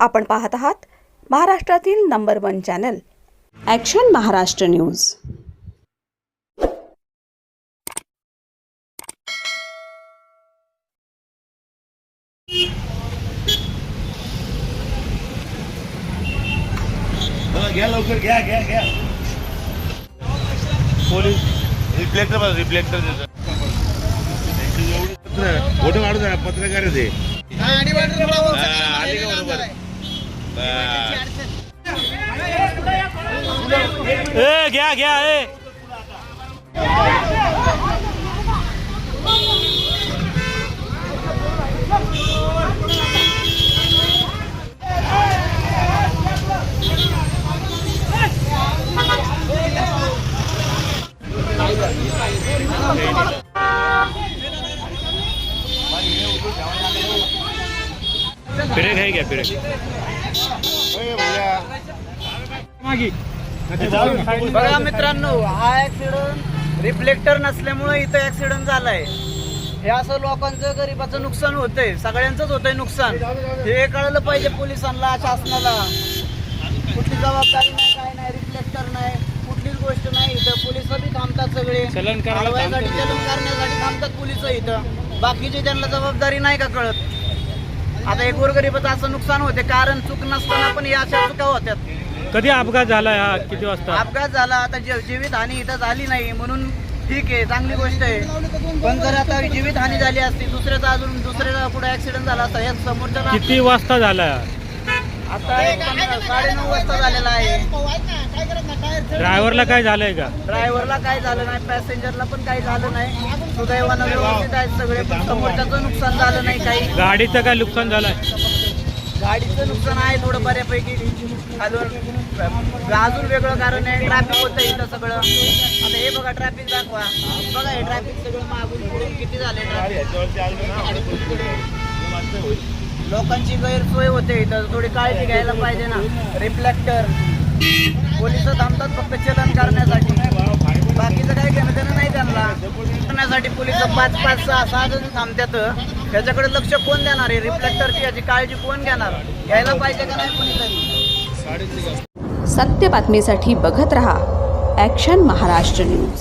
आपण पाहत आहात महाराष्ट्रातील number 1 channel action Maharashtra news. घ्या लवकर घ्या पोलीस रिफ्लेक्टर फोटो काढू द्या, पत्रकार आहे ते आले का बरोबर घ्या ब्रेक है क्या ब्रेक बघा मित्रांनो, हा ऍक्सिडेंट रिफ्लेक्टर नसल्यामुळे इथं ऍक्सिडेंट झालाय। हे असं लोकांचं गरीबाचं नुकसान होतंय, सगळ्यांचंच होतंय नुकसान। हे कळलं पाहिजे पोलिसांना, शासनाला। कुठली जबाबदारी नाही, काय नाही, रिफ्लेक्टर नाही, कुठलीच गोष्ट नाही। इथं पोलिस बी थांबतात, सगळे चलन करण्यासाठी थांबतात पोलिस इथं। बाकीचे त्यांना जबाबदारी नाही का कळत? आता एक गोरगरिबाचं असं नुकसान होते, कारण चूक नसताना पण या अशा चुका होत्यात। कधी अपघात झाला? हा किती वाजता अपघात झाला? आता जीवित हानी इथं झाली नाही म्हणून ठीक आहे, चांगली गोष्ट आहे। पण जर आता जीवित हानी झाली असती, दुसऱ्याचा पुढे ऍक्सिडेंट झाला असता, या समोरच्या किती वाजता झाला? आता 9:30 वाजता झालेला आहे। ड्रायव्हरला काय झालंय का? ड्रायव्हरला काय झालं नाही, पॅसेंजरला पण काही झालं नाही, सुदैवानं व्यवस्थित आहेत सगळे। पण समोरच्याचं नुकसान झालं नाही काही। गाडीचं काय नुकसान झालंय? गाडीचं नुकसान आहे थोडं बऱ्यापैकी खालून। अजून वेगळं कारण आहे, ट्रॅफिक होतं इथं सगळं। आता हे बघा, ट्रॅफिक दाखवा, बघा हे ट्रॅफिक सगळं मागून पुढून किती झाले। लोकांची गैरसोय होते इथं, थोडी काळजी घ्यायला पाहिजे ना। रिफ्लेक्टर पोलिस थांबतात फक्त चलन करण्यासाठी, बाकीचं काही घेणं देणं नाही त्यांना। करण्यासाठी पोलिस 5-5, 6-6 जण थांबतात, ह्याच्याकडे लक्ष कोण देणार आहे? रिफ्लेक्टरची याची काळजी कोण घेणार? घ्यायला पाहिजे का नाही कोणीतरी? सत्य बातमीसाठी बघत रहा ॲक्शन महाराष्ट्र न्यूज।